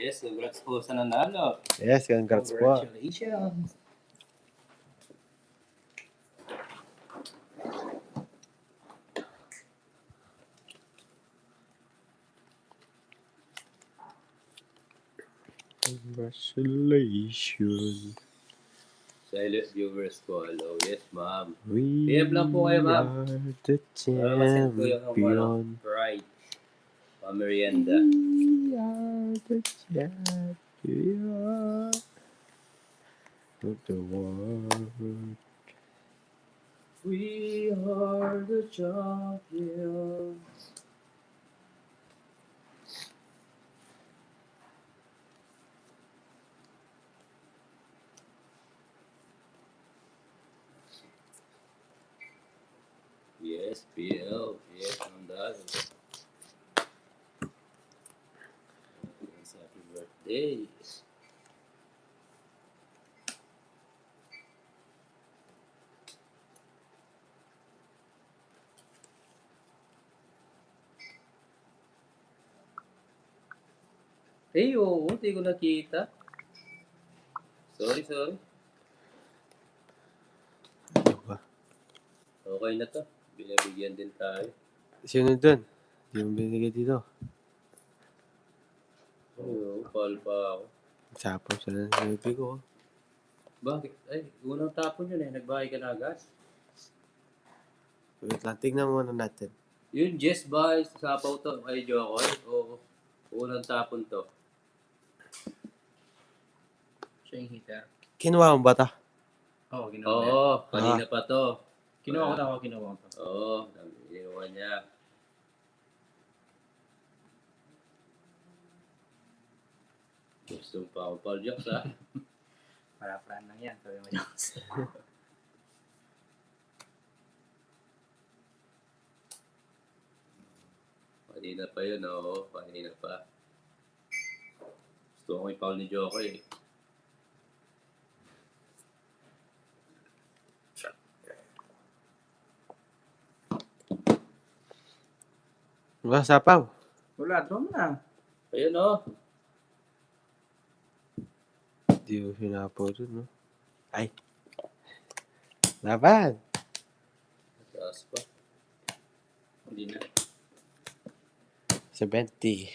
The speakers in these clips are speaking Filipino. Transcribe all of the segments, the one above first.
Yes, congrats po sa nanalo. Yes, congrats po. Congratulations. Congratulations. Silent viewers po, hello. Yes, ma'am. We PM lang po kayo, ma'am. are the Masend ko yung champion. right. Pamerienda. We are the champion of the world. We are the champions. Yes, PL. Yes, nandalo. Yes, happy birthday. Eh, oo, hindi ko nakita. Sorry. Ano ba? Okay na to. Binabigyan din tayo. Sino dun? Hindi mo binigay dito. Oo, pal pa ako. Sapon sa nabi ko. Bakit? Ay, unang tapon yun eh. Nagbahay ka na agad. Wait lang, tignan muna natin. Yun, Jess ba? Sapaw to. Ay, Jokoy. Oo. Unang tapon to. Siya yung hitter. Kinuha mo ba ito? Oo, ginawa niya. Oo, kanina pa to. Kinuha ko to. Oo, ginawa niya. Gusto pa ako, Paul Jocks, ha? Para-paran lang yan. Sabi mo Jones. Kanina pa yun, oo. Kanina pa. Gusto ko yung Paul ni Jokoy, eh. Wala, sapaw. Wala, draw mo na. Ayun, oh. Hindi ko sinapaw dun, no? Ay. Laban. Taas pa. Hindi na. 70.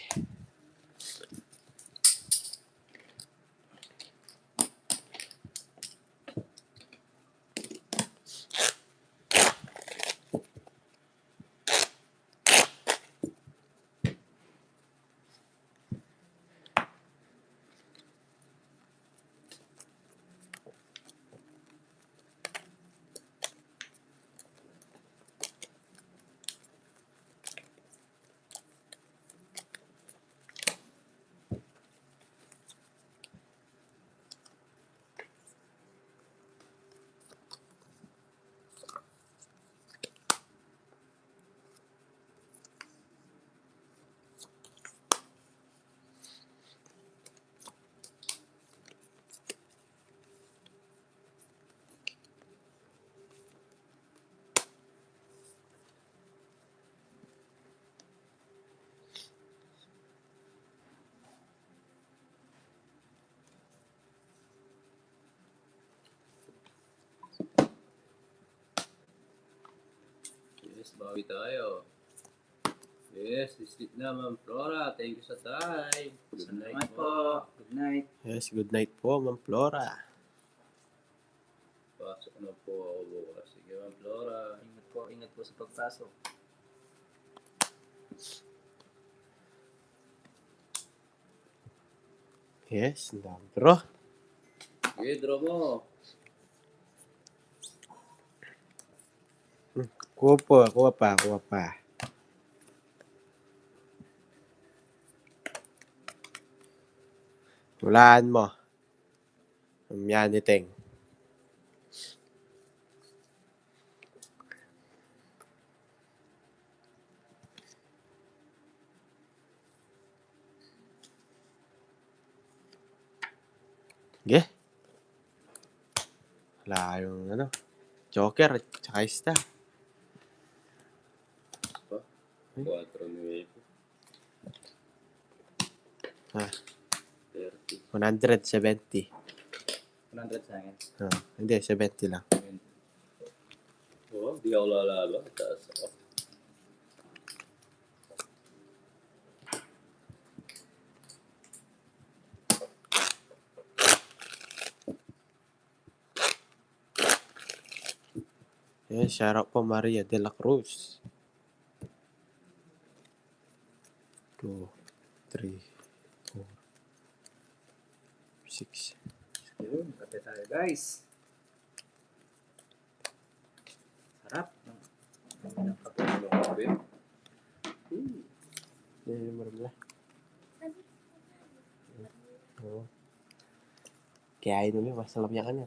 Yes, bawi tayo. Yes, sleep na, Ma'am Flora. Thank you sa time. Good night Salamat po. po. Good night. Yes, good night po, Ma'am Flora. Pasok na po ako bukas. Sige, Ma'am Flora. Ingat po sa pagpasok. Yes, ang dami. Pero, Sige, draw mo. kuha pa. Hulaan mo. Yan, iting. Sige. Wala yung Joker, tsaka Ista. 4-9. Ah, 30. 170. 100 sa akin. Hindi, 70 lang. Oh, di ako lalalo. Taas ako. Yan, shout out po Maria de la Cruz. 2, 3, 4, 6. Yun, kape tayo guys. Sarap. Ang kape. Grabe. Yan, marami. Oo. Kaya inumin, masarap niya ka na.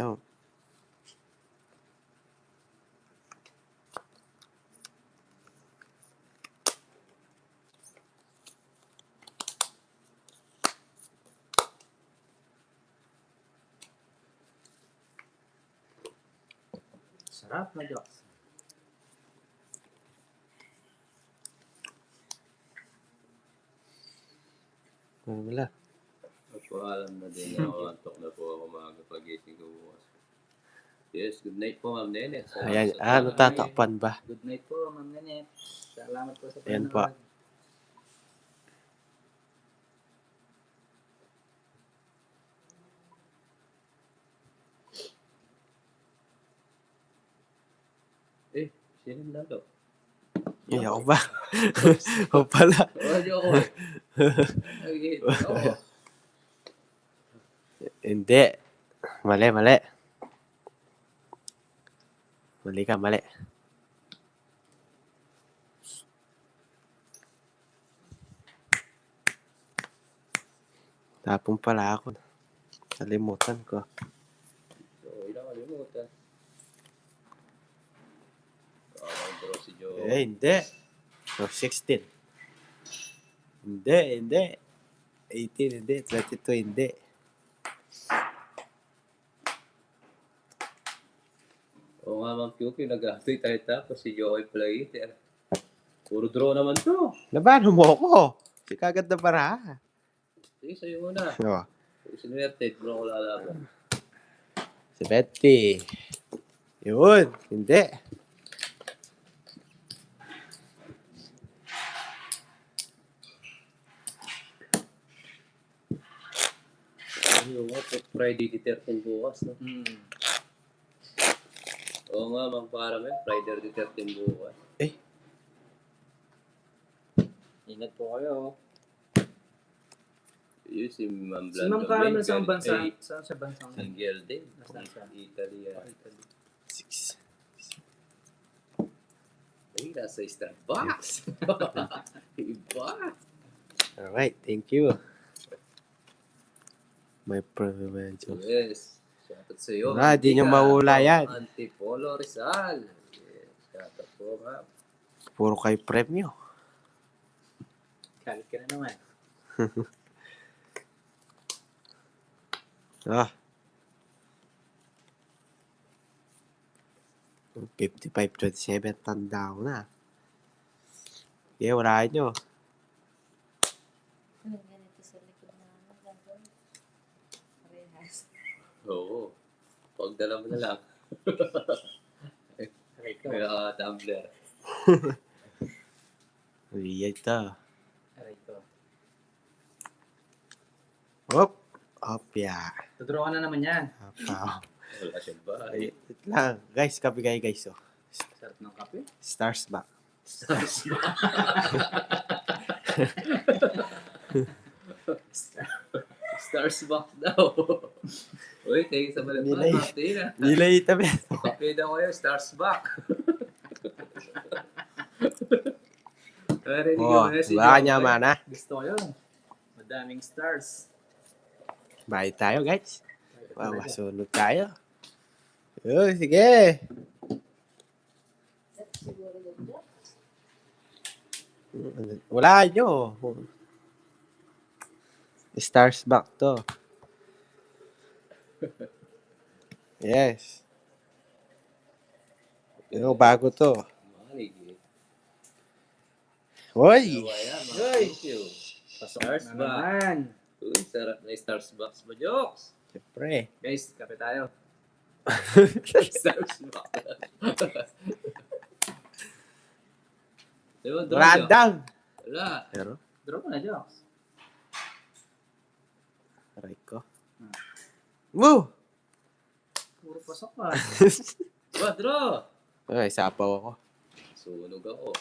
Oo. Sarap na Joks. Marami lang. Magpaalam na din ako. Antok na po ako makakapag-gising ko bukas. Yes, good night po, Ma'am Nene. Ayan, Salamat sa natatakpan ba? Good night po, Ma'am Nenet. Salamat po sa Ayan po. panonood. Eh, sino lalo? Ay, ako ba? O pala. Oh, di ako. Nag-hit ako. Hindi. Mali, mali. Mali ka, mali. Tapong pala ako. Kalimutan ko. So, ilang kalimutan. Draw si Joe. Hindi. No, 16. Hindi. 18, hindi. 22, hindi. Oo nga, Ma'am Kyuki, nag-atoy tayo tapos si Joey pala hitter. Puro draw naman to. Labanan mo ako. Si kagad na para. Sige, sa'yo muna. O, Kung sinuwerte, bro ko lalaban. si Betty. Yun. Hindi. Ano nga, Friday the 13 bukas, no? Oo nga, Ma'am Paramel, Friday the 13 bukas. Ingat po kayo. Yun si Ma'am Si Ma'am Caramel sa bansa. Eh, Saan sa bansa? single din. Nasaan siya? Italy. Italy. 6. Ay, nasa Starbucks. Iba. Alright, thank you. My privilege. Yes. Shoutout sa iyo. Di nyo mahula yan. Antipolo Rizal. Yes. Shoutout po, Ma'am. Puro kay premyo. Kalit ka na naman. 55-27, tanda ko na. Okay, wala nyo. Ano ganito sa likod na gagawin? Parehas. Oo. Pagdala mo na lang. Aray ko. May tumbler. Iya ito. Aray ko. Hop. Hop, ya. Tudraw ka na naman yan. Wala siyang bahay. Wait lang. Guys, kabigay guys. Oh. Sarap ng kape. Stars back. Stars box daw. Uy, thank you sa Nilay. malaman, Martina. Nilay itabi. Kape daw kayo, Stars back. Oh, baka niya mana. Gusto ko yun. Madaming stars. Bye tayo guys. Wow, masunod tayo. Oh, sige. Siguro yun dyan. Wala nyo. Stars back to. Yes. Bago to. Malig eh. Hoy! Dalawa yan, mga Yoy! thank you. Pasok Stars na ba? naman. Uy, sarap na yung stars box mo, Jokes. Siyempre. Guys, kape tayo. Stars box. Diba, draw, Jokes? Random! Wala. Pero, Draw mo na, Joks. aray ko. Woo! Puro pasok ka. Diba, draw. Ay, sapaw ako. Sunog ako.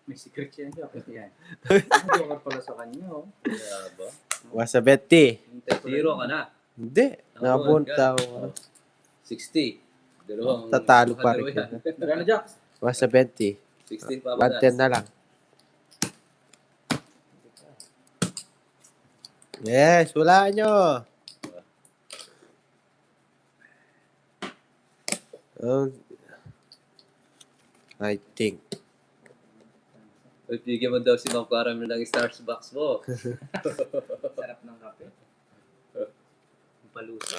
May secret yan, Joks. Yan. Ang joker pala sa kanya, oh. Kaya ba? Wasa 20. Hintay ko Zero lang. ka na. Hindi. Napunta ako. Oh, 60. Dalawang Tatalo pa rin. yan. Gano'n, Joks? Wasa 20. 60 pa 110 na lang. Yes, wala nyo. I think. Uy, bigyan mo daw si Ma'am Caramel ng stars box mo. Sarap ng kape. Ang palusa.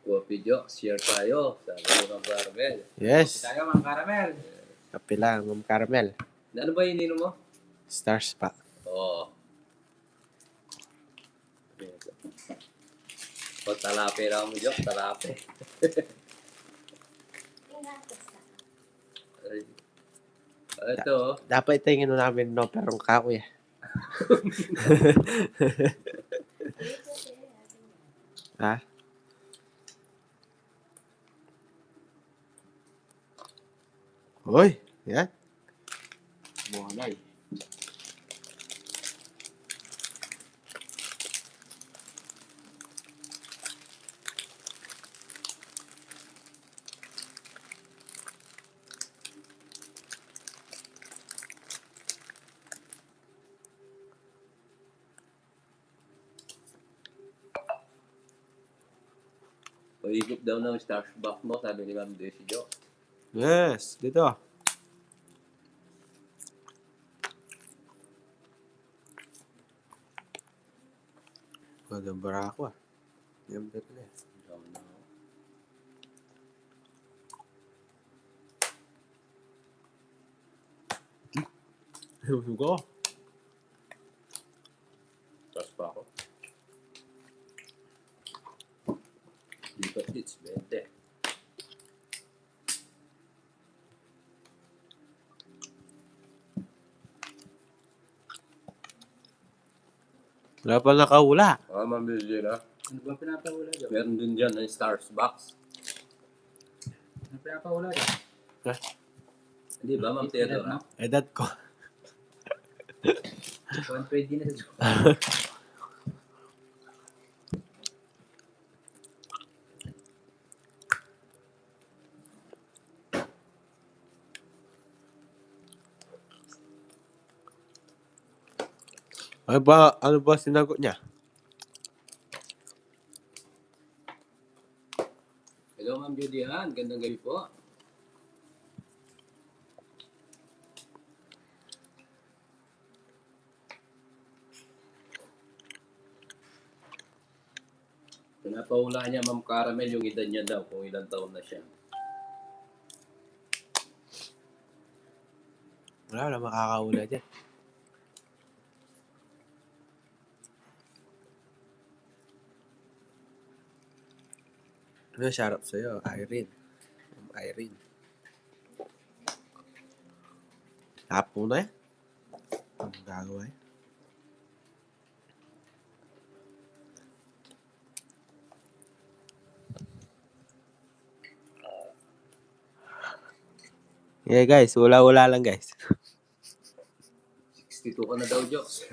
Coffee Jokes, share tayo. Sabi ni Ma'am Caramel. Yes. Tayo, Mang Caramel. Kape lang, Ma'am Caramel. Ano ba yung ininom mo? Stars pa. Oo. O, talape lang mo, Jok. Talape. Pinatas na. Ay. Ito, Dapat tingin mo namin no, perong kakoy. Dito siya natin yan. Ha? Hoy, yan. Buhalay. paigop daw ng stars box mo, sabi ni Ma'am Daisy Jok. Yes, dito. Magandang barako ah. Yan ba ito na yan? Go. Stars pa ako. Dito, it's 20. Wala pa nakahula. Ah, Ma'am Daisy na. Ano ba pinapahula, Joks? Meron din dyan ng stars box. Ano pinapahula, Joks? Hindi ba, Ma'am Theodora? Edad ko. 120 na sa Joks. Ano ba sinagot niya? Hello, Ma'am Judy Ann. Gandang gabi po. Pinapahula niya, Ma'am Caramel, yung edad niya daw, kung ilang taon na siya. Wala makakahula dyan. Ano sarap sa'yo? Irene. Irene. Tapo na yan. Ang gagawa yan. Yeah guys, wala-wala lang guys. 62 ka na daw, Jokes.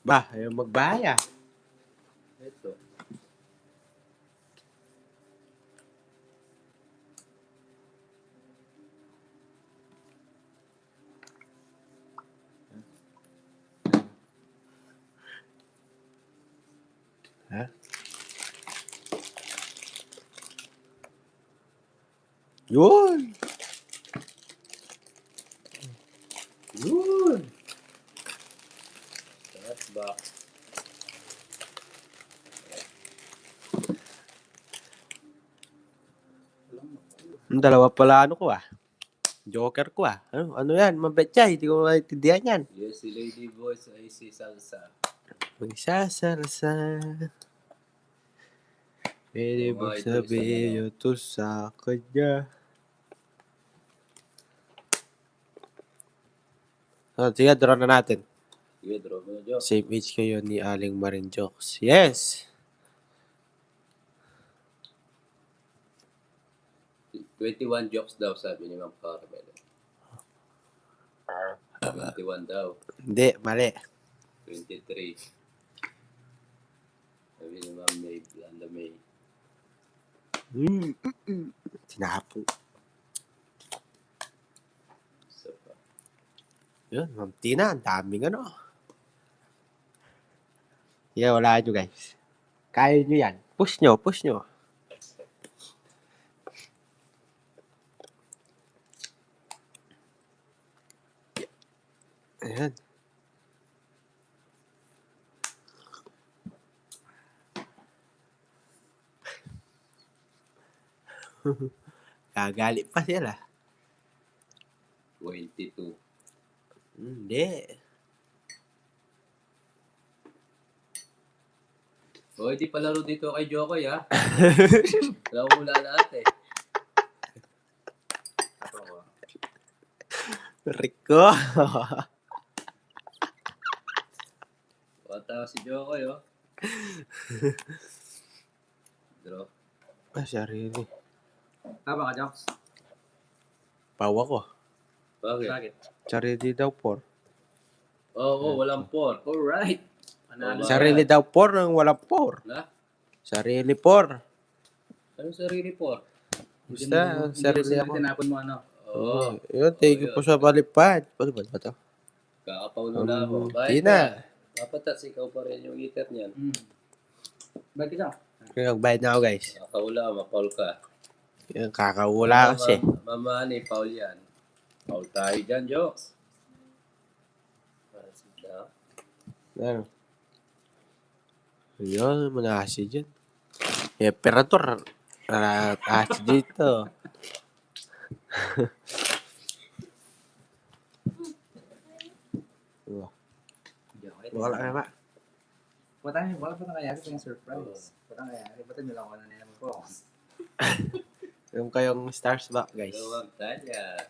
Ba, ayaw magbaya. Ito. Ha? Yun! Yun! Stars box. Ang dalawa pala ano ko ah. Joker ko ah. Ano yan? Mabetya. Hindi ko maintindihan yan. Yes, si Lady Boys ay si Salsa. Magsasarasa. Pwede Oo bang nga, ito, isa sabihin to sa kanya? Sige, draw na natin. Sige, draw mo na, Joke. Same age kayo ni Aling Marin Jokes. Yes! 21 jokes daw, sabi ni Ma'am Carmel. 21 daw. Hindi, mali. 23. Sabi ni Ma'am May, Blanda May. Tinapo. Isa pa. Yun, Ma'am Tina, ang daming ano. Yeah, wala nyo guys. Kaya nyo yan. Push nyo, push nyo. Ayan. Gagali pa sila. 22. Hindi. O, hindi palaro dito kay Jokoy, ha? Wala ko mula lahat, eh. Rico. Wata si Jokoy, oh. Draw. Sarili. Tama ka, Joks? Pawa ko. Bakit? Bakit? Sarili daw por. Oo, walang 4. Alright. Panalo. Sarili daw por ng walang por. Na? Sarili por. Anong sarili 4? Basta, sarili ako. Tinapon mo ano. Oo. Yun, thank you po sa balipad. Ano ba to? Kakapaulo na ako. Tina. Kapatats, ikaw pa rin yung eater niyan. Bakit ka? Kaya magbayad na ako guys. Kakaula, mapaul ka. Yan, kakawala kasi. Mama ni Paul yan. Paul tayo dyan, Jokes. Ano? Ayun, mga asi dyan. Imperator. Asi dito. Wala ka ba? Wala pa na kaya ito yung surprise. Wala kaya. Ba't nyo lang ako na naman po? Yung kayong stars ba, guys? Huwag tanya.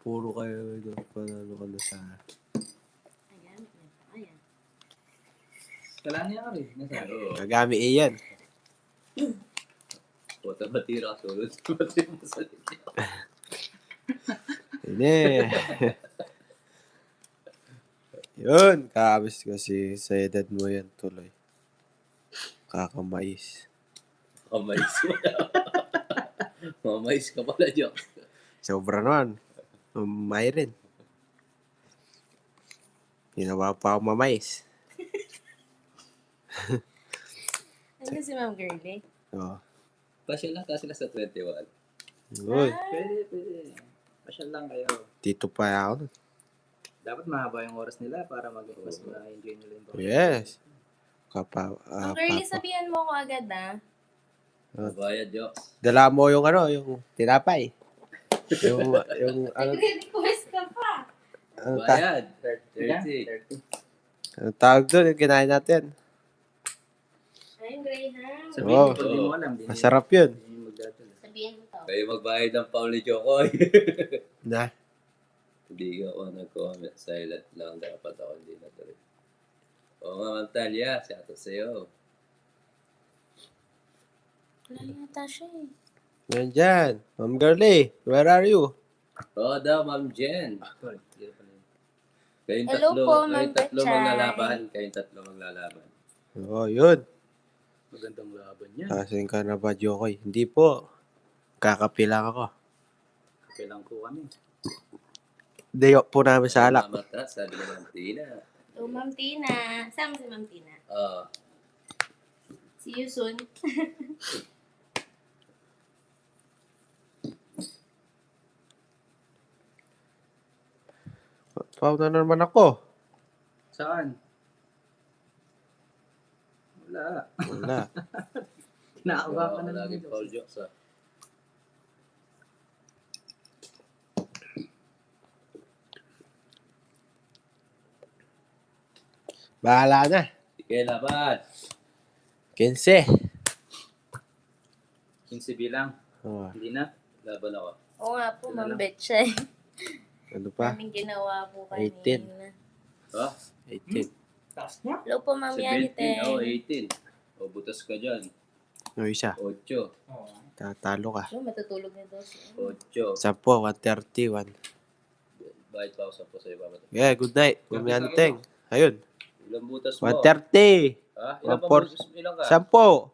Puro kayo doon panalo ka na sa... Ayan. Ayan. Kala niya ka rin. Oo. Gagami iyan. Puta batira ka sulod. Batira mo sa likod. Hindi. Yun, kakabis kasi sa edad mo yan tuloy. Kakamais. Mamais mo na. Mamais ka pala, Jokes. Sobra naman. Mamay rin. Ginawa pa ako mamais. Ano si Ma'am Girlie? Oo. Pasya lang kasi nasa 21. Uy, Pwede. Pasyal lang kayo. dito pa ako. Dapat mahaba yung oras nila para mas ma-enjoy nila yung program. Yes. Ma'am Girlie, sabihan mo ko agad ah. Bayad, Jokes. Dala mo yung ano, yung tinapay. yung ano, Nagre-request ka pa. Bayad. 30. 30. ang tawag doon, yung kinain natin. Ayun, Graham. Sabihin Oo. mo, hindi mo alam. Masarap yun. Hindi mo magdadala. Sabihin mo to. Kayo magbayad ng Paul ni Jokoy. Na. Hindi ako nag-comment. Silent lang. Dapat ako hindi natuloy. Oo nga, Ma'am Talia. Shout out sa'yo. Wala yata siya eh. Yan dyan. Ma'am Girlie, where are you? Oo daw, Ma'am Jen. Sorry, hindi na pala yun. Kayong Hello tatlo, po, Ma'am kayong tatlo Pechay. maglalaban. Kayong tatlo maglalaban. Oo, yun. Magandang laban yan. Kasing ka na ba, Jokoy? Hindi po. Kakapilang ako. Kailang ko kami. Day off po namin sa alak. Mamata, sabi ni Ma'am Tina. So, Ma'am Tina. Sama si Ma'am Tina. Oo. See you soon. Pau na naman ako. Saan? Wala. Wala. Kinakabahan ka na Lagi naman. Paul jokes ah. Bahala na. Sige, laban. 15. 15 bilang. Oh, Hindi na. Laban ako. Oo nga po, Yun na lang. mambet siya eh. ano pa? Daming ginawa po 18. kanina. Ha? 18. Taas niya. Hello po, Ma'am 17. Yaniten. Oh, 18. O, butas ka dyan. O isa. 8. Oo. Tatalo ka. So, matutulog na daw siya. 8. 10, 131. Bakit pa ako sa po sa'yo, Papa? Yeah, good night. Mamaya Teng. Ayun. Ilang butas mo? 130. Ha? Ilang pa 140. butas? Ilang ka? 10.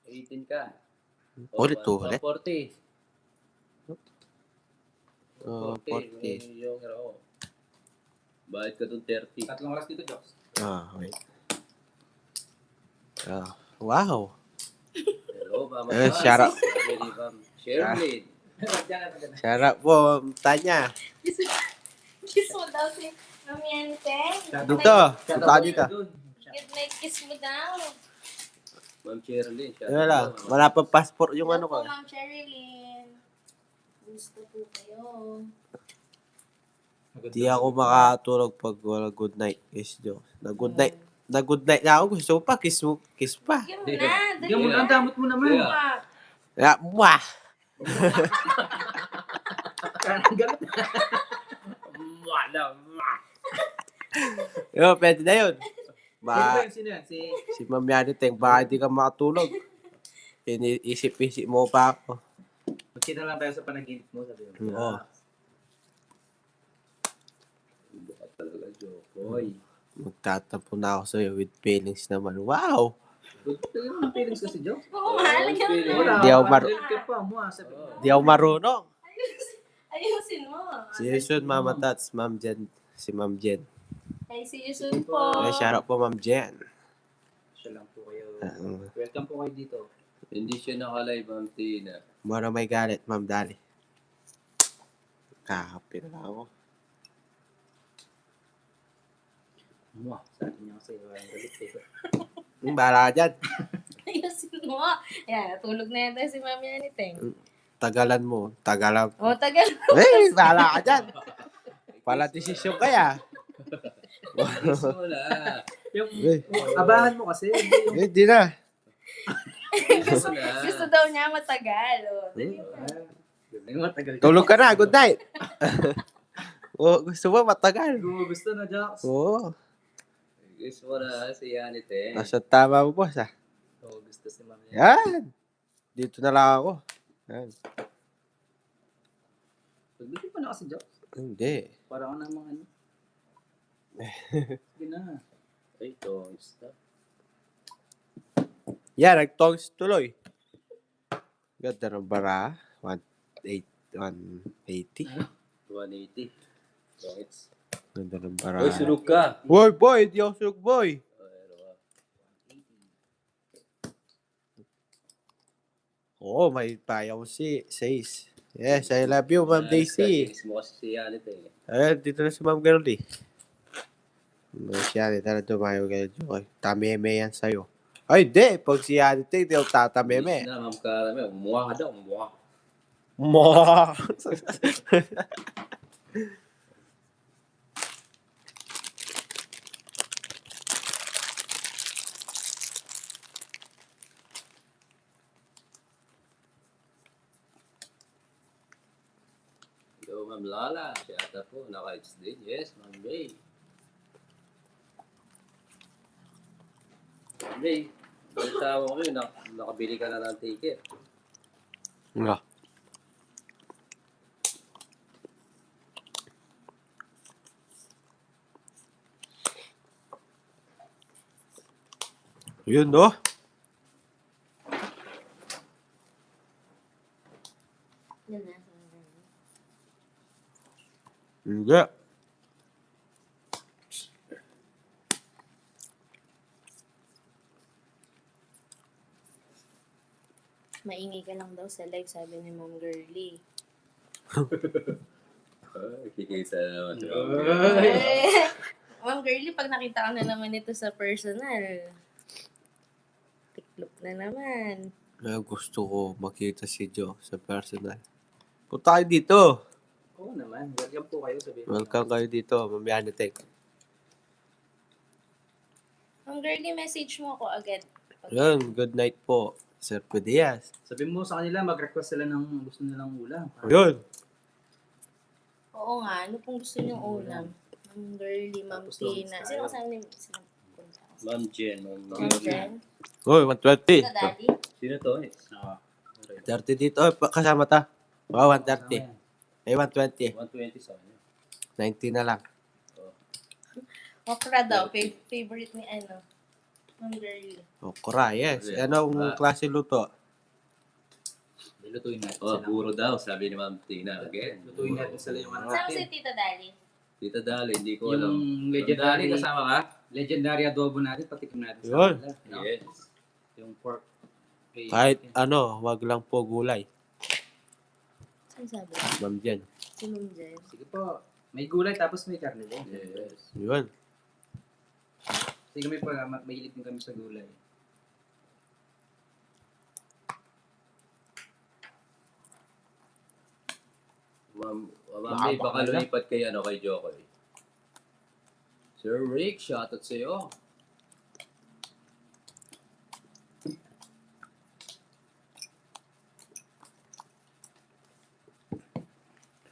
18 ka. Ulit to, ulit. 40. Oh, 40. Yung ako. Bakit ka dun 30? Tatlong oras dito, Joks. Wait. Wow. Hello, Mama. Eh, shout out. Sherlyn. Diyan na. Shout out po, Tanya. Kiss mo daw si Ma'am Yaniten. Dito. Punta dito. Good night, kiss mo daw. Ma'am Sherlyn. shout Ano out lang, po, Mama. wala pang passport yung ano Hello ko. po, Ma'am Sherilyn. Gusto po kayo. Di ako makatulog pag wala good night. Kiss Joe. Na-good night na ako. Gusto ko pa, kiss pa. Sige mo na, dali Diyan mo na. ang damot mo naman. Yeah. Ya, mwah! Parang galit. Wala. Yo, pwede na yun. Sino yan? Si Ma'am Yaniteng, baka hindi ka makatulog. Iniisip-isip mo pa ako. Magkita lang tayo sa panaginip mo. Sabi mo. Oo. Baka talaga, Jokoy. Magtatampo na ako sa'yo with feelings naman. Wow! Ito yung feelings ko si Joks. Oo, halaga feeling. na. Di ako Ka pa mo. Sabi mo. Di ako marunong. Ayusin mo. See you soon, Mama Tats. Ma'am Jen. Si Ma'am Jen. Ay, see you soon po. Shout out po, Ma'am Jen. Siya lang po kayo. Uh, Welcome po kayo dito. Hindi siya nakalive, Ma'am Tina. Mura may galit, Ma'am Dali. Kakapi na lang ako. Mwah. Sabi niya kasi walang galit eh. Bahala ka dyan. Ayusin mo. Ayan, tulog na yata si Ma'am Yaniteng. Tagalan mo. Tagalan. Oh, tagal. Eh, bahala ka dyan. Pala desisyon kaya. Kiss mo na. Yung, Eh, abahan mo kasi. hindi na. Kiss mo na. Gusto daw niya matagal. Oh, dali mo. Yung matagal. Tulog ka na. Good night. Gusto mo matagal? Gusto na, Joks. Oo. Kiss mo na si Yanite. Nasa tama mo, boss. Oo, gusto si Ma'am. Yan. Dito na lang ako. Yan. Hindi pa na kasi, Joks. Hindi. Para ako namang ano. Sige na. Ay, tongs na. Yan, nag-tongs tuloy. Ganda ng bara. 180. 180. Tongs. Ganda ng bara. Uy, sulog ka. Boy, boy. Di ako sulog, boy. Oo, may payaw si 6. Yes, I love you, Ma'am Daisy. Kiss mo kasi si Yanite. Ayun, dito na si Ma'am Girlie. Si Yanite na tumayo kayo. Tameme yan sa'yo. Ay, di. Pag si Yanite, di ako tatameme. Kiss na, Ma'am Karame. Umuha ka daw. Umuha. Mo. Hello, Ma'am Lala. Si Ata po. Naka-hits din. Yes, Ma'am May. Ma'am May. Balita ko kayo. Nakabili ka na ng ticket. Nga. Yun, no? Yun na. Hindi. Maingay ka lang daw sa live, sabi ni Ma'am Girlie. Kikisa na naman. si Ma'am. Ay. Ma'am Girlie, pag nakita ko na naman ito sa personal, Look na naman. Gusto ko makita si Joe sa personal. Punta kayo dito. Oo naman. Welcome po kayo. Sabihin mo. Welcome kayo dito, Mamianitek. Ang girly message mo ako agad. Yun, good night po, Sir Pedias. Sabihin mo sa kanila, mag-request sila ng gusto nilang ulam. Yun. Oo nga, ano pong gusto niyong ulam? Ang girly, Ma'am Tapos Tina. lunch Sino tayo. kasama ni sila? Ma'am Jen. Ma'am Jen? Uy, 120. Sa daddy? Sino to eh? Oo. 30 dito. Uy, kasama ta. Oh, 130. Eh, 120. 120 sa kanya. 90 na lang. Okra daw. Favorite ni ano? Ang girly. Okra, yes. Anong klase luto? Lutuin natin Oh, sila. puro daw, sabi ni Ma'am Tina. Again. Lutuin natin sila yung ano Saan si natin. Tita Dali? Tita Dali, hindi ko alam. Yung Legendary, kasama ka? legendary adobo natin, patikim natin sa Yun. kanila. No? Yes. Yung pork. Kahit wag lang po gulay. Saan sabi? Ma'am Jen. Si Ma'am Jen. Sige po. May gulay tapos may karne din. Yes. Yun. Sige kami pa, mahilig din kami sa gulay. Ma'am, Baka May baka baka lumipat kay kay Jokoy. Sir Rick, shoutout sa'yo.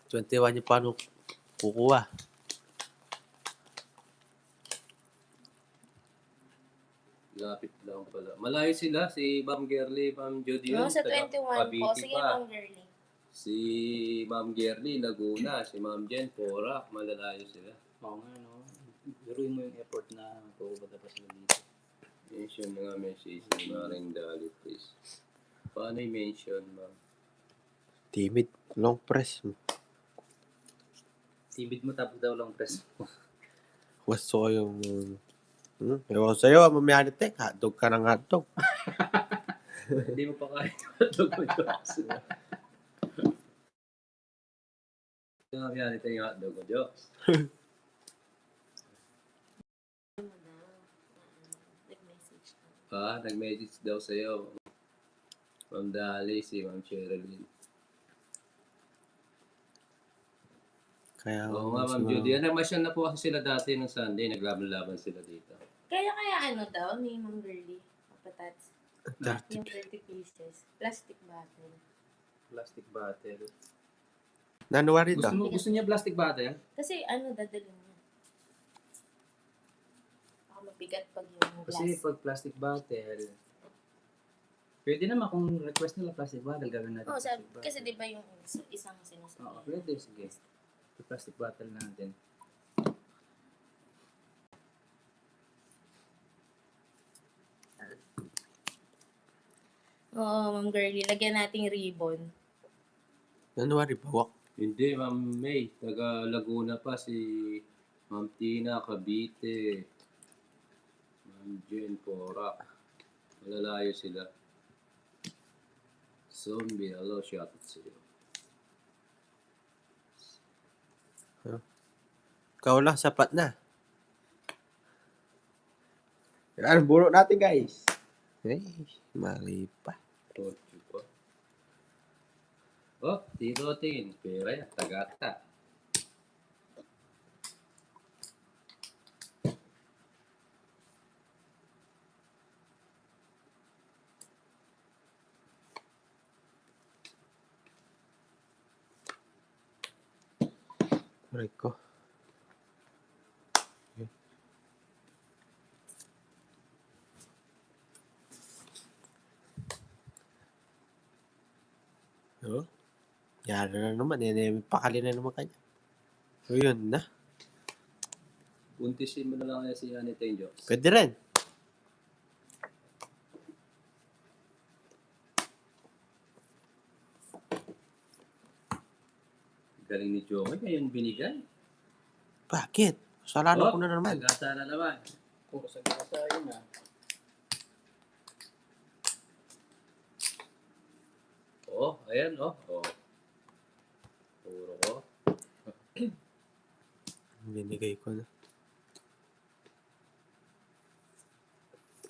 Twenty-one yung paano kukuha. Lapit lang pala. Malayo sila, si Ma'am Gerly, Ma'am Judy. No, sa taga 21 po. Cavite Sige, pa. Ma'am girly. Si Ma'am Gerly, Laguna. Si Ma'am Jen, Porac. Malalayo sila. Oo nga, no? Biruin mo yung effort na pupunta pa sila dito. Mention na nga message ni Maring Dali, please. Paano i-mention, ma'am? Timid. Long press. Timid mo tapos daw lang press mo. Gusto ko yung... Ewan ko sa'yo, Mamianitek. Hotdog ka ng hotdog. Hindi mo pa kaya hotdog mo jokes. Yung nga yan, ito yung hotdog mo jokes. Nag-message ka. Nag-message daw sa'yo. Ma'am Dali, si Ma'am Sherilyn. Kaya... Oo nga, Ma'am Judy. Namasyal na po kasi sila dati ng Sunday. Naglaban-laban sila dito. Kaya ano daw ni Ma'am girly? Patats. 30. Yung 30 pieces. Plastic bottle. Plastic bottle. Nanuwari daw. Gusto niya plastic bottle? Kasi dadalhin niya. Baka mabigat pag yung glass. Kasi pag plastic bottle, pwede naman kung request nila plastic bottle, gawin natin. Oo, plastic bottle. kasi di ba yung isang Oo, sinusunod? pwede. Sige. Yung plastic bottle natin. Oo, Ma'am girly. Lagyan nating ribbon. Nanuwari bawak. Hindi, Ma'am May. Taga Laguna pa si Ma'am Tina, Cavite. Ma'am Jen, Porac. Malalayo sila. Zombie, hello, shoutout sa'yo. Ikaw lang, sapat na. Yan, buro natin, guys. Eh, mali pa. Totoo pa. Oh, Tito Tin. Pera yan, tagata. Aray ko. Oh, yan na naman. Yan, pakali na naman kanya. So, yun na. Puntisin mo na lang kaya si Anita yung jokes. Pwede rin. Galing ni Joey, ngayon binigay. Bakit? Salano ko na naman. Tagata na naman. Puro sa gasa yun ah. Oh, ayan, oh. Oh. Puro ko. Binigay ko na.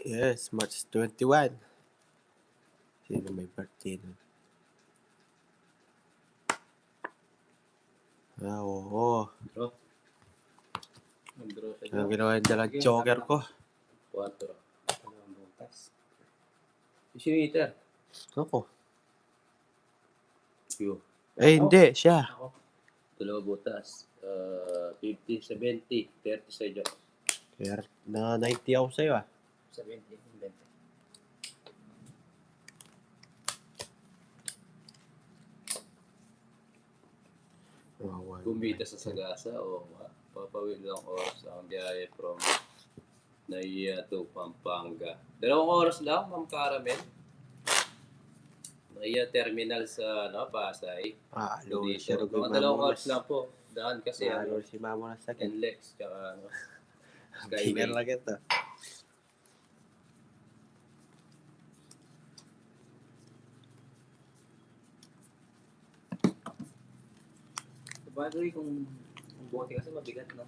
Yes, March 21. Sino may birthday nun? Oo. Draw. Mag-draw sa Ang draw. ginawa yung dalang joker ko. 4. Dalawang butas. Si Peter. Ako. Yo. Hindi, siya. Ako. 2 butas. 50, 70, 30 sa iyo. Kaya na 90 ako sa'yo ah. 70, 20. Kumita sa sagasa o papawid lang oras ang biyahe from Naiya to Pampanga. 2 oras lang, Ma'am Caramel. Naiya terminal sa Pasay. Lord, Dito. pero Mga 2 oras lang po. Daan kasi Lord, si Mamo na sakit. NLEX tsaka Bigyan Skyway. lang ito. Sabagay kung bote kasi mabigat, no?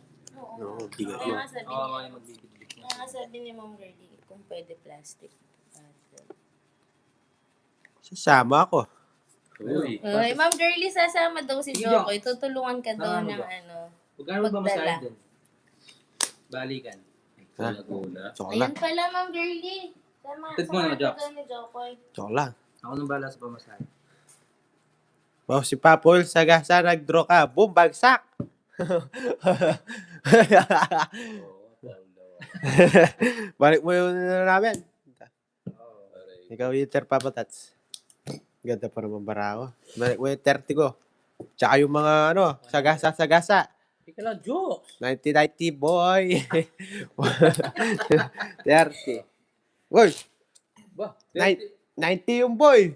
Oo, bigat Kaya yun. nga sabi Oo, niya, yung magbibigit na. kaya nga sabi ni Ma'am Gertie, kung pwede plastic. Sasama ako. Uy. Ay, Ma'am Girlie, sasama daw si Sige, Jokoy. Tutulungan ka daw Sasama ng ba? ano. Magkano ba Magdala. masahin dun? Balikan. Sa Laguna. Tsaka lang. Ayun pala, Ma'am Girlie. Tignan mo na, Sama ka Joks. daw ni Jokoy. Tsaka lang. Ako nang bala sa pamasahin. Wow, si Papol, sagasa, nag-draw ka. Boom, bagsak! Oo, foul daw. Balik mo yung namin. Aray. Ikaw, Winter Papatats. Ganda pa naman bara ako. Balik mo yung 30 ko. Tsaka yung mga, sagasa. Ika lang, jokes! 1990, boy. 30. Boy, Ba, Night. 90 yung boy.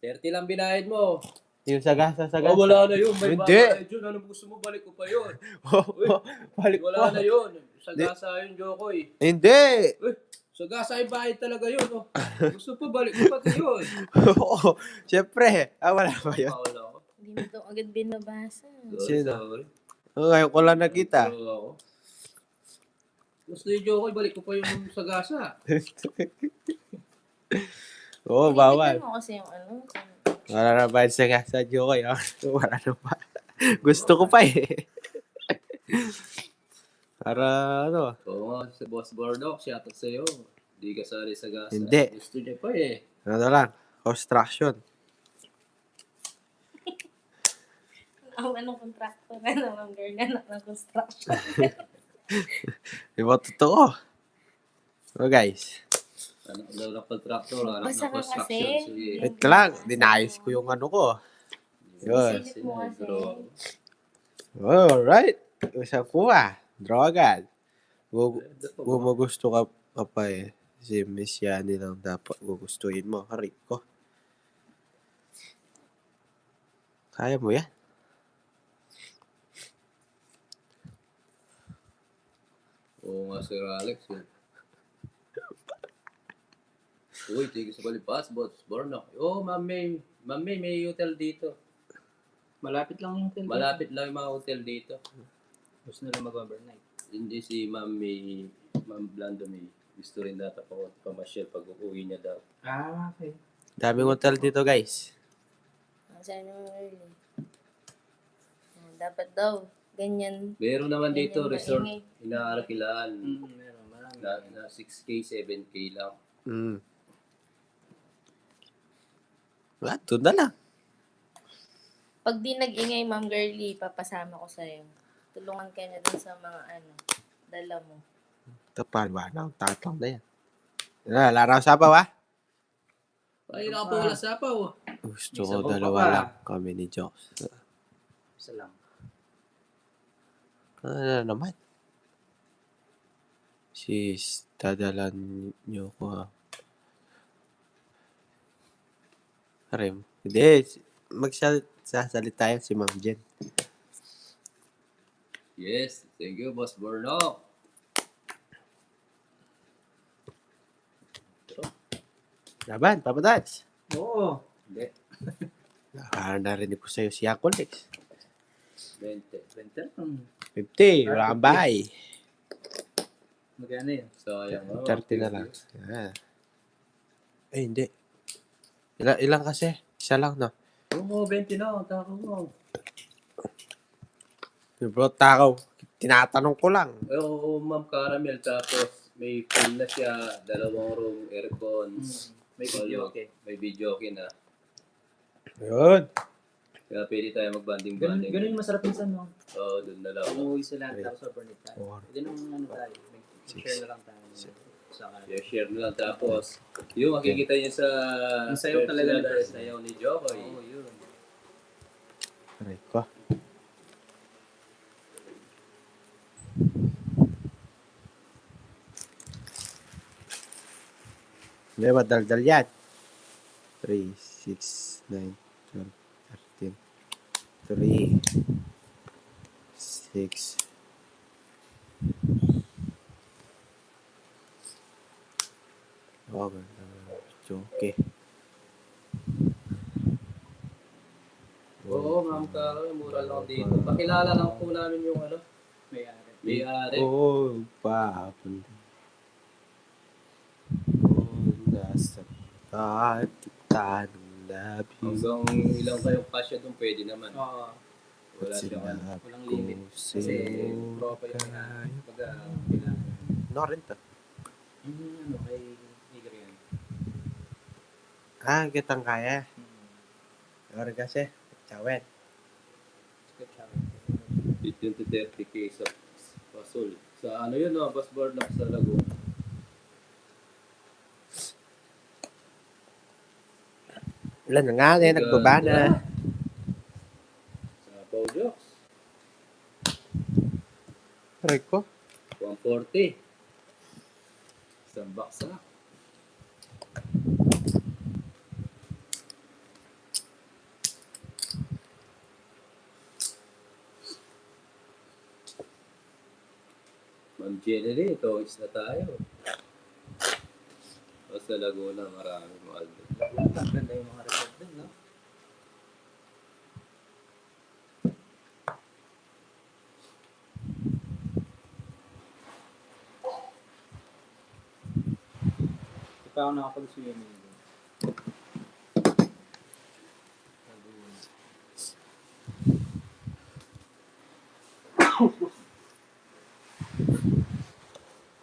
30 lang binayad mo. Yung sagasa. Oh, wala na yun. May Hindi. babayad yun. Anong gusto mo? Balik ko pa yun. Uy, Balik wala mo. na yun. Sagasa yun, Jokoy. Hindi. Uy, sagasa yung bayad talaga yun. Oh. Gusto pa, balik ko pati yun. Oo. Siyempre. Wala pa yun. Foul ako. Hindi mo daw agad binabasa. Sino? Sorry. Ngayon ko lang nakita. Pero ako. Gusto yung Jokoy, balik ko pa yung sagasa. Oo, bawal. Tingnan mo kasi yung ano. Wala na ba yung sagasa, Jokoy? Wala na ba? Gusto ko pa eh. Para ano. Oo nga, si Boss Bordok, shoutout sa'yo. Hindi ka sali sagasa. Hindi. Gusto niya pa eh. Ano lang. Construction. Anong contractor na Ma'am Girlie ng construction. Di ba totoo? So guys. Anak daw ng contractor, anak Basta ng ka construction. kasi. Sige. Wait lang. Dinayos ko yung ano ko. Yun. Silip mo kasi. Alright. Isa ko Draw agad. Kung magusto ka pa eh. Si Miss Yani lang dapat gugustuhin mo. Harik ko. Kaya mo yan. Oo nga, Sir Alex. Yun. Uy, tigil sa Balipas, Boss Bordok. Oo, Ma'am May. Ma'am May, may hotel dito. Malapit lang yung hotel. Malapit lang yung mga hotel dito. Gusto nila mag-overnight. Hindi si Ma'am May, Ma'am Blando May. Gusto rin data pa pamasyal pag uuwi niya daw. Ah, okay. Daming hotel dito guys. Ang sabi ni Ma'am Girlie. Dapat daw. Ganyan. Meron naman dito, Ganyan resort, maingay. inaarakilaan. Meron, marami. Na 6K, 7K lang. Wala, doon na lang. Pag di nag-ingay, Ma'am Girlie, papasama ko sa'yo. Tulungan ka na dun sa mga dala mo. Tapan ba? Tatang na yan. Laraw sapaw Ay, nakapawala sapaw. Gusto Isa ko ko pa dalawa ba? lang kami ni Jokes. Isa lang. Ano naman? Sis, dadalan niyo ko Rem. Hindi. Magsasalita yan si Ma'am Jen. Yes, thank you, Boss Bordok. Laban, papatats. Oo. Hindi, Narinig ko sa'yo si Akolex. 20. 20 lang. 50, wala kang bahay. Magkano yun? Sayang. 30 na lang. Ay, hindi. Ilang kasi? Isa lang, no? Oo, 20 na. Ang tako mo. Bro, takaw. Tinatanong ko lang. Oo, Ma'am Caramel. Tapos may full na siya. 2 room, aircon. May video, okay. May video okay na. Yun. Kaya pwede tayo mag-banding-banding. Ganun yung masarap minsan, no? Oo, doon na lang. Umuwi sila tapos overnight tayo. Four. Pwede nung ano tayo, share na lang tayo. Sa kanila. Share na lang. Tapos, yung makikita niyo sa Yung sayaw talaga ni personal President. sayaw ni Jokoy. Oo, yun. Aray ko. Hindi, madaldal yan. 3, 6, 9, 12, 13. 3, 6. Oh, ganda. Okay. Oo, Ma'am Caramel. Mura lang dito. Pakilala lang po namin yung ano. May-ari. Oh, papunta. Oh, nasa kita ng labi. Hanggang ilang kayong kasya doon pwede naman. Oo. Wala siyang ano. Walang limit. Kasi proper yung baga kailangan. No rin to. Ano, kay Igor yan. Ah, kitang kaya. Ano kasi? Chawet. 15 to 30k sa Pasol. Sa ano yun, no? Bus bar na sa Laguna. Wala na nga, nagbaba na. Sa Pau Jokes. Aray ko. 140. Isang baksa. Ma'am Jenny, tawis na tayo. O sa Laguna, marami mahal doon. Ang ganda yung mga record dun, no? Hindi pa ako nakapag-swimming dun.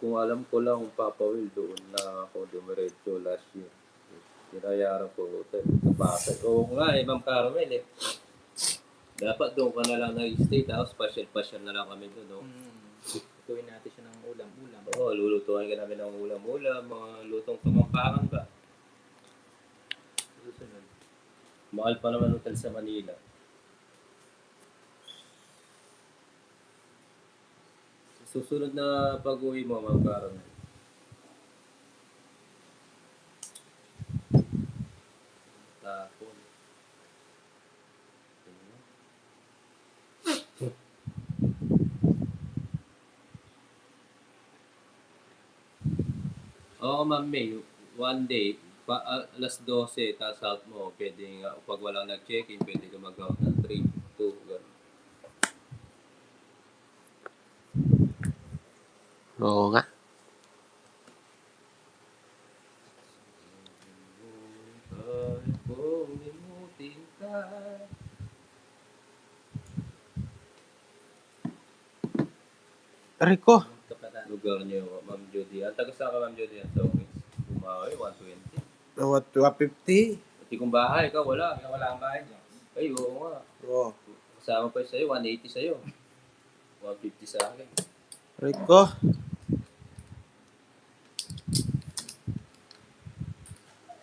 Kung alam ko lang kung Papa Will, doon na ako dumiretso last year. Pinayaran ko hotel sa Pasay. Oo nga eh, Ma'am Carmel eh. Dapat doon ka na lang nag-stay, tapos pasyal-pasyal na lang kami doon. No? Tuwin natin siya ng ulam-ulam. Oo, lulutuin ka namin ng ulam-ulam, mga lutong kamangkangan ba. Susunod. Mahal pa naman hotel sa Manila. Susunod na pag-uwi mo, Ma'am Carmel. Tapon. Oo, Ma'am May. One day, alas 12, tas out mo. Pwede nga, pag walang nag-check-in, pwede ka mag-out ng 3, 2, gano'n. Oo nga. Ay, kung limutin ka. Aray ko. Lugar niyo, Ma'am Judy. Ang taga saan ka, Ma'am Judy? Sa Ongis. Bumawi, 120. 250. Pati kung bahay ka, wala. Wala ang bahay niya. Ay, oo nga. Oo. Kasama pa sa'yo, 180 sa'yo. 150 sa akin. Aray ko.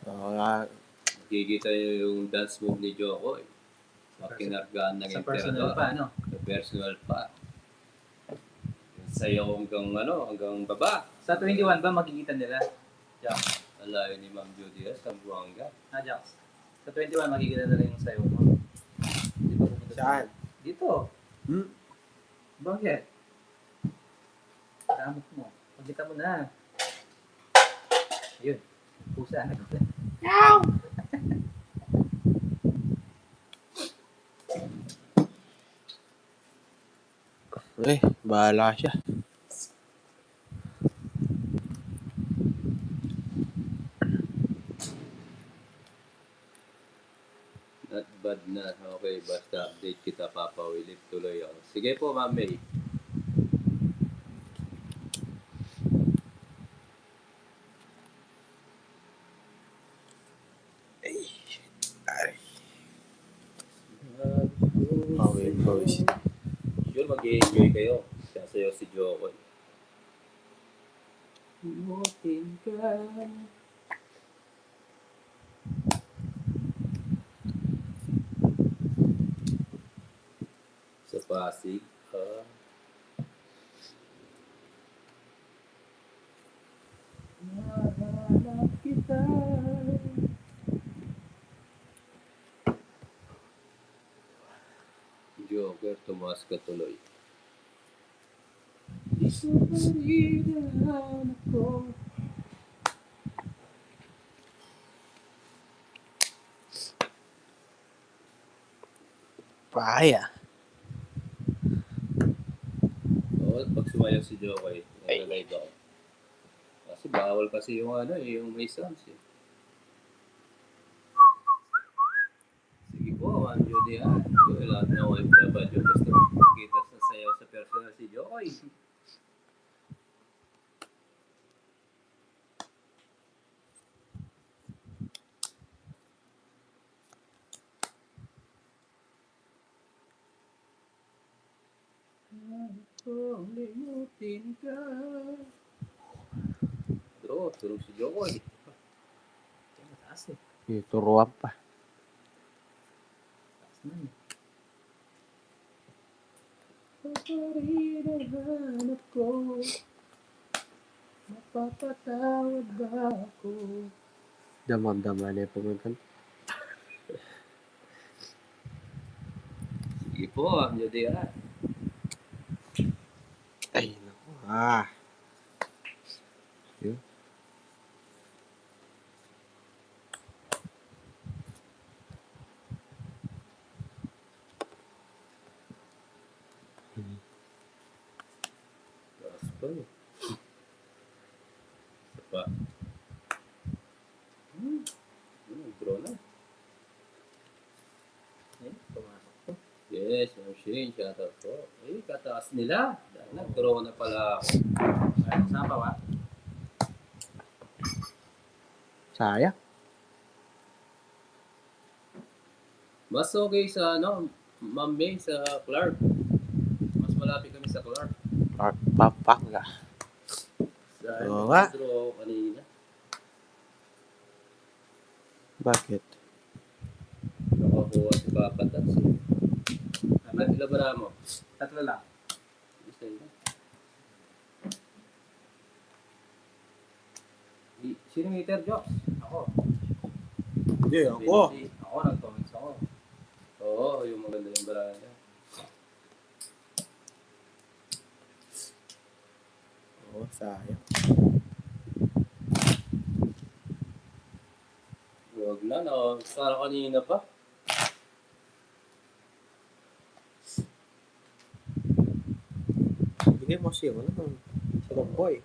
Oo nga. Makikita niyo yung dance move ni Joko eh. Makinargaan ng Sa personal pa, ano? Sa personal pa. Sayo hanggang baba. Sa 21 ba makikita nila? Jax. Ang layo ni Ma'am Judy sa Buanga. Ah, Jax. Sa 21 makikita nila yung sayo mo. Di ba pupunta Saan? Dito. Bakit? Damot mo. Pagkita mo na. Ayun. Pusa. Bahala siya. Lipad na. Okay, basta update kita, Papa Willie. Tuloy ako. Sige po, Ma'am May. Pawin, boys. Sure, mag-enjoy kayo. Sasayaw si Jokoy. Mutin ka. Sa Pasig. Nahanap kita. Joker, tumaas ka tuloy. Isa pa rin ang ako. Paya. Oo, pag sumayaw si Jokoy, nag-live ako. Kasi bawal kasi yung yung may sounds eh. Sige po, Ma'am Judy ha. Lahat na OFW gusto makita sa sayaw sa personal si Jokoy. Kung limutin ka. Bro, tulog si Jokoy. Mataas eh. Turuan pa. Taas na eh. Paparinahanap ko. Mapapatawad ba ako? Damang-dama na yung pumuntan. Sige po, Ma'am Judy ha. Ay, naku. Yun. Taas pa eh. Isa pa. Bro na. Eh, pumasok to. Yes, Ma'am Shane, shout out po. Eh, kataas nila. Dahil nag-draw na pala ako. Ay, saan pa ba? Sayang. Mas okay sa Ma'am May, sa Clark. Mas malapit kami sa Clark. Pampanga. Dahil Oo nga. nag-draw ako kanina. Bakit? Nakakuha si Papa Tats eh. Ilan ba na mo? Tatlo lang. Isa yun. Sino meter, Jocks? Ako. Hindi, ako. Ako, nag-comments ako. Oo, yung maganda yung barangay. Oo, sayang. Huwag na, no? Parang kanina pa. Bigay mo siya. Ano bang? Si Boy.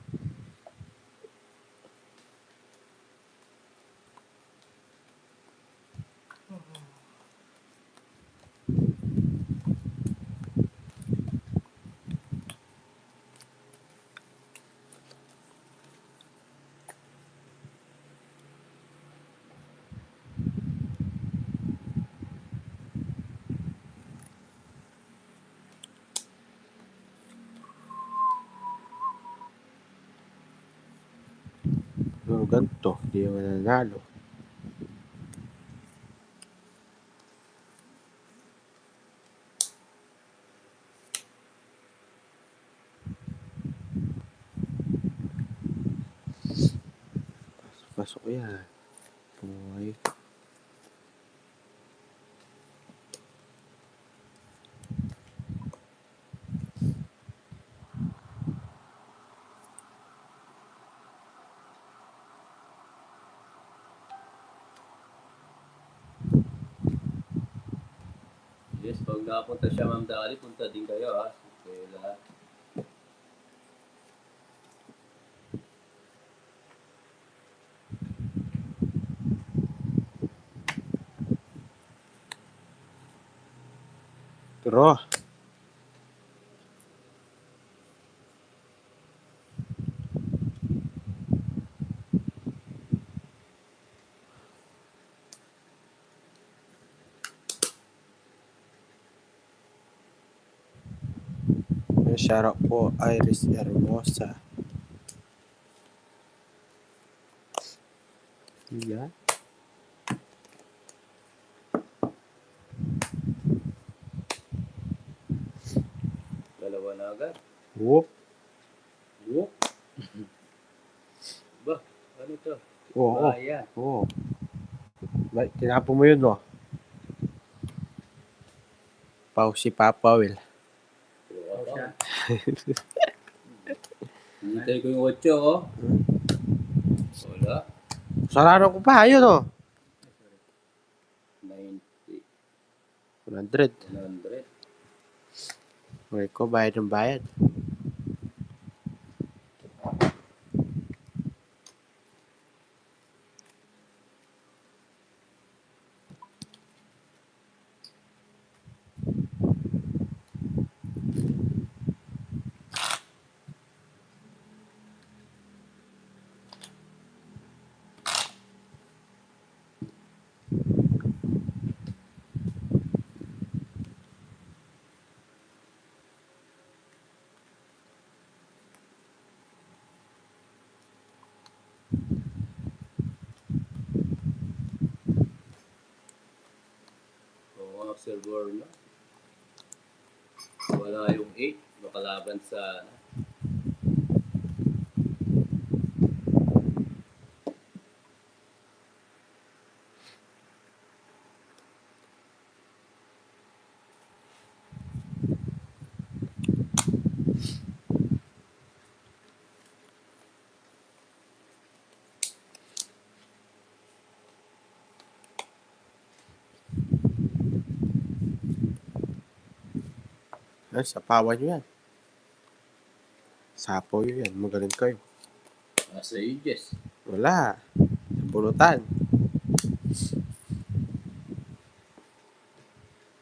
Pero ganito, hindi mo nanalo. Pasok yan. Boy. Yes, pag nakapunta siya, Ma'am Dali, punta din kayo, ha? Kayo lahat. Draw. Shout out po Iris Hermosa. Yan. Dalawa na agad. Whoop. Whoop. Ba, ano to? Oo. Ayan. Oo. Ba, tinapo mo yun, no? Pau si Papa Will. Oh, siya. Hintay ko yung 8, oh. Wala. Sarado ko pa, yun, no? 90, 100. 100. Okay ko, bayad ng bayad. Oo, observer na. Wala yung 8. Makalaban sa... Ay, sapawan nyo yan. Sapo nyo yan. Magaling kayo. Nasa ages. Wala. Pulutan.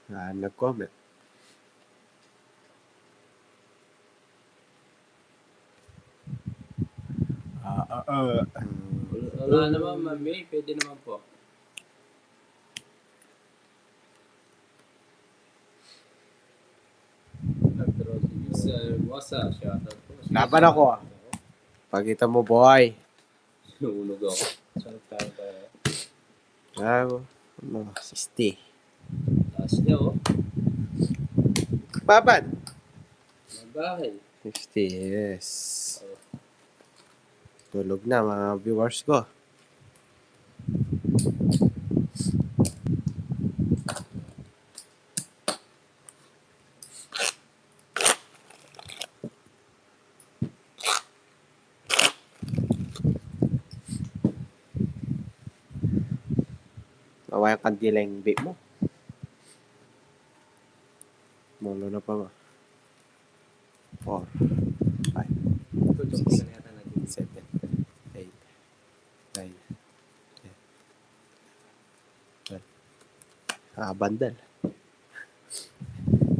Nag-comment. Wala naman, mami. Pwede naman po. Sir Mosa, shoutout po. Laban ako, ah. Pagkita mo, boy. Sinuunog ako. Saan tayo? Ano? 60. Taas niya, oh. Baban. Magbahay. 60, yes. Tulog na mga viewers ko. Nawa yung kandila yung vape mo. Molo na pa ba? 4, 5, Tutong ka na yata natin. 7, 8, 9, 10, 12. Bandal.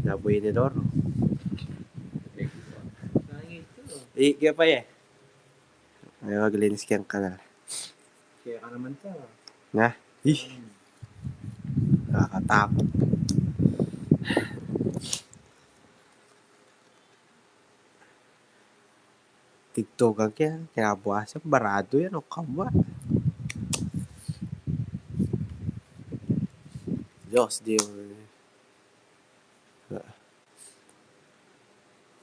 Nabuhay ni Doro. Nangit ko. Kaya pa eh. Ayaw maglinis kang kanal. Kaya ka naman sa. Nga? Nakakatakot. Tigtogan kaya. Kinabukasan. Barado yan o kamba. Diyos, di mo.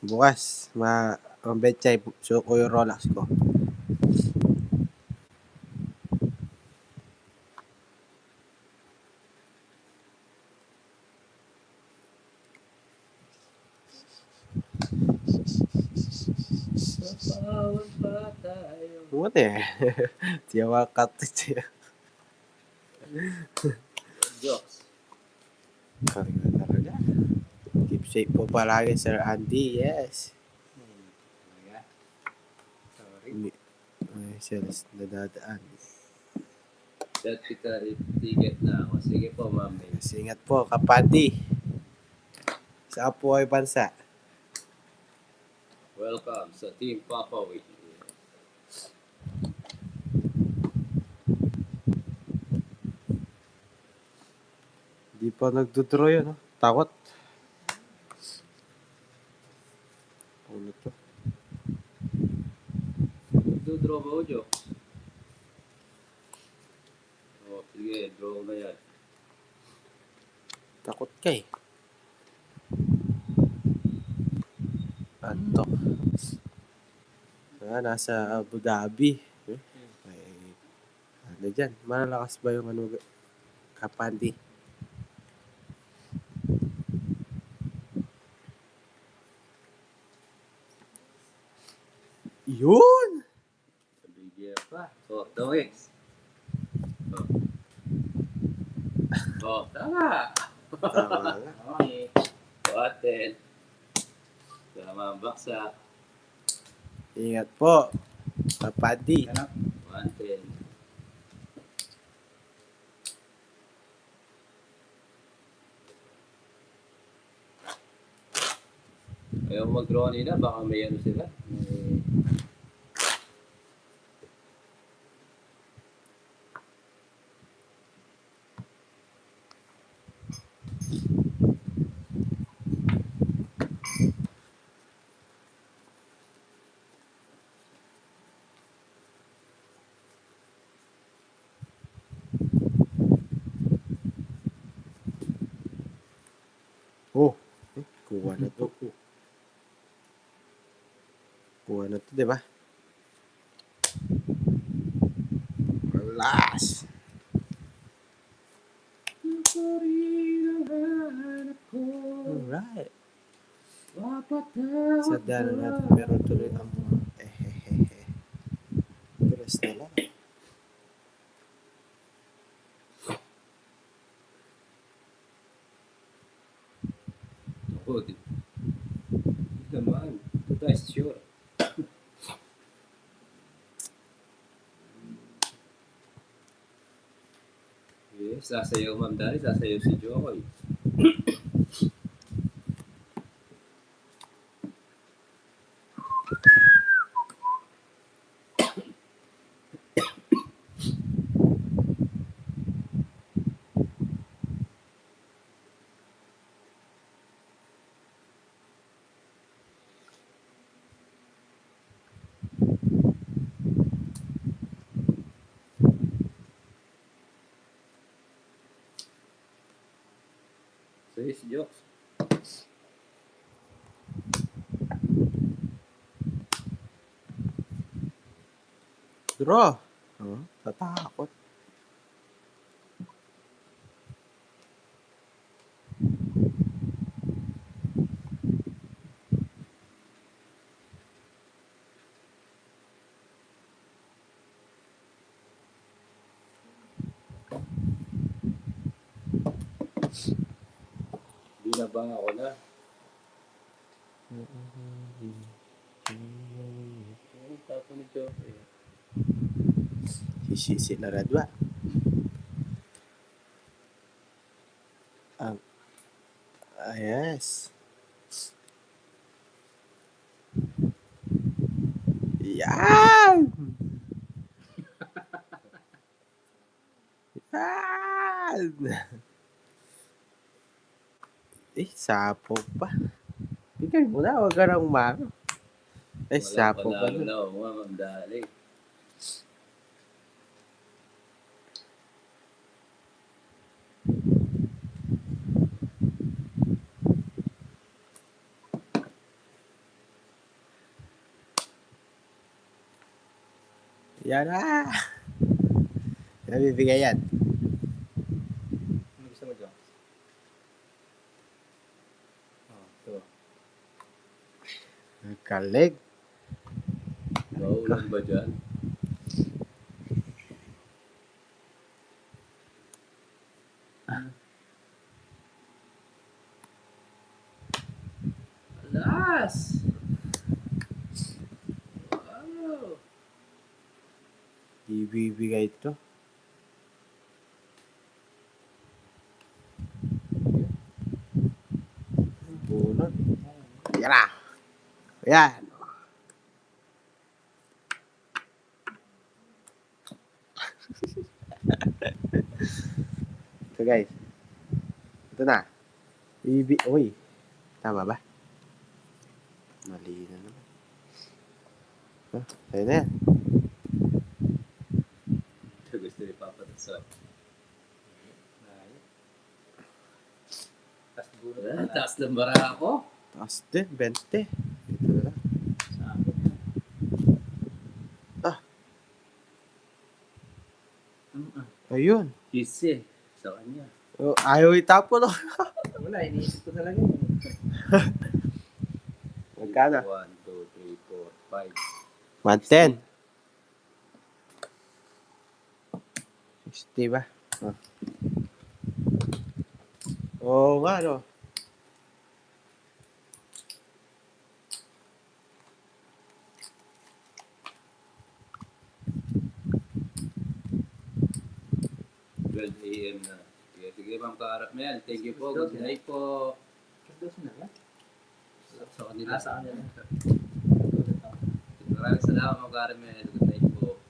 Bukas, mabetchay. So ko yung Rolex ko. Papawan pa tayo. Buti eh. Tiyawa siya. Jokes. Kaya talaga. Keep safe po palagi, Sir Andy. Yes. Talaga. Sorry. Ay, sales nadadaan. Set kita ticket na ako. Sige po, mami. Ingat po, kapati. Sa po ay bansa. Welcome sa Team Papawid. Di pa nagdodraw yun, no? Takot. Ulo to. Nagdodraw ba, Ojo? Oh, sige, draw na yan. Takot ka eh. Anto. Nasa Abu Dhabi. Ay, ano dyan? Malalakas ba yung ano, kapandi? Yun! Bigyan pa. Oh, Doix. Oh, tama. Tama nga. Okay. Buhatin. Tama ang baksa. Ingat po. Kapandi. Ganap. Buhatin. Ayaw mag-draw nila, baka may ano sila. May... Oh. Kuha na to. Kuha na to, di ba? Last. Alright. Sa dala natin, meron tuloy ang Press na lang. Ako, di naman. Ito is sure. Yes, sasayaw Ma'am Dari, sasayaw si Jokoy. So, yes, jokes. Draw. Oh, tatakot. Binabang ako na. Ang tapo ni Jokoy. Sisisi na radwa. Ang yes. Yan! Yan! Sapo pa. Bigay mo na, huwag ka nang umano. Sapo pa Walang panalo na. na ako, Ma'am Dari. Yan na! Nabibigay yan. Ano gusto mo, Jones? Oh, ito. Kalig. Maulan ba dyan? Alas! Wow! Ibibigay ito. Ayan. So guys. Ito na. Uy. Tama ba? Mali na naman. Ayun na yan. Ito gusto ni Papa Tatsoy. Taas ng bara ako. Taas din. 20. Ito na lang. Sa akin yan. Ah. Ayun. Ayun. 15 sa kanya. Oh, ayaw itapon. Oh. Wala, iniisip ko talaga yun. Magkano? 1, 2, 3, 4, 5. 110. 60 ba? Oh. Oo nga, no? AM na. Sige, Ma'am Karamel. Thank you po. Good night po. Dos na ba? Sa kanila. Sa kanila. Maraming salamat, Ma'am Karamel. Good night po.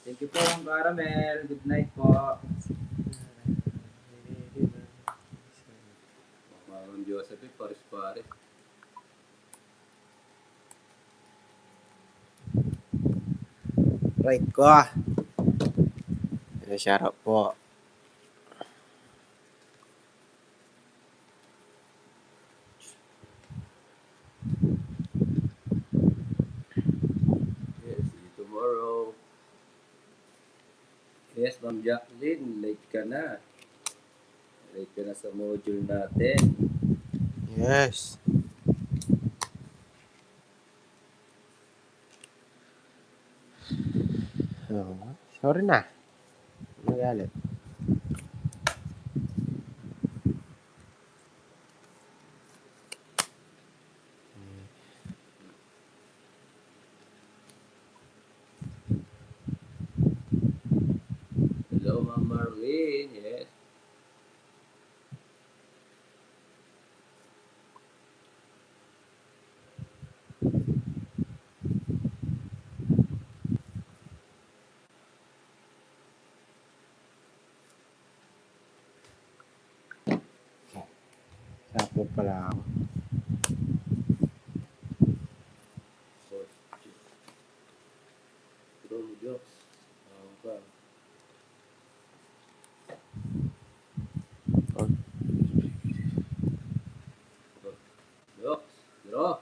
Thank you po, Ma'am Caramel. Good night po. Ma'am Joseph, pares-pares. Right ko. Shout out po. Yes, see you tomorrow. Yes, Ma'am Jacqueline, late ka na. Late ka na sa module natin. Yes. Oh, sorry na. Magalit. Hello, Ma'am Marlene. Yes. Sapo pala ako. From jokes. Pa. Oh. Jokes. Draw.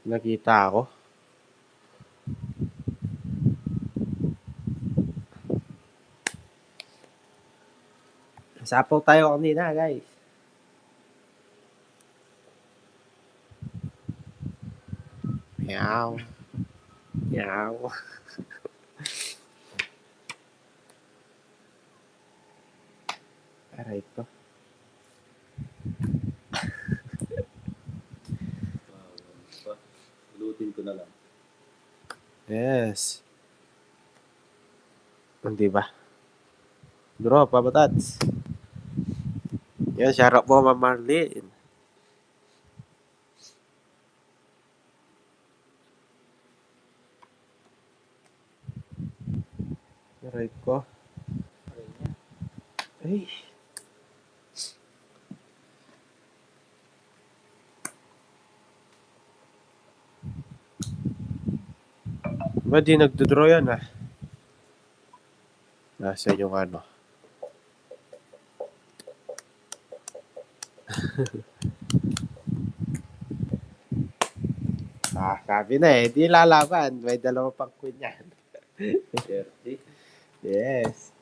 Nakita ako. Sapo tayo kanina, guys. Meow. Meow. Aray ko. Pa. Lutin ko na lang. Yes. Hindi ba? Draw, pabatats. Yan, shout out po, Ma'am Marlene. Aray ko. Ay. Ba di nagdodraw yan ah? Nasa yung ano? Sabi na eh, di lalaban. May dalawa pang queen yan. 30. Yes.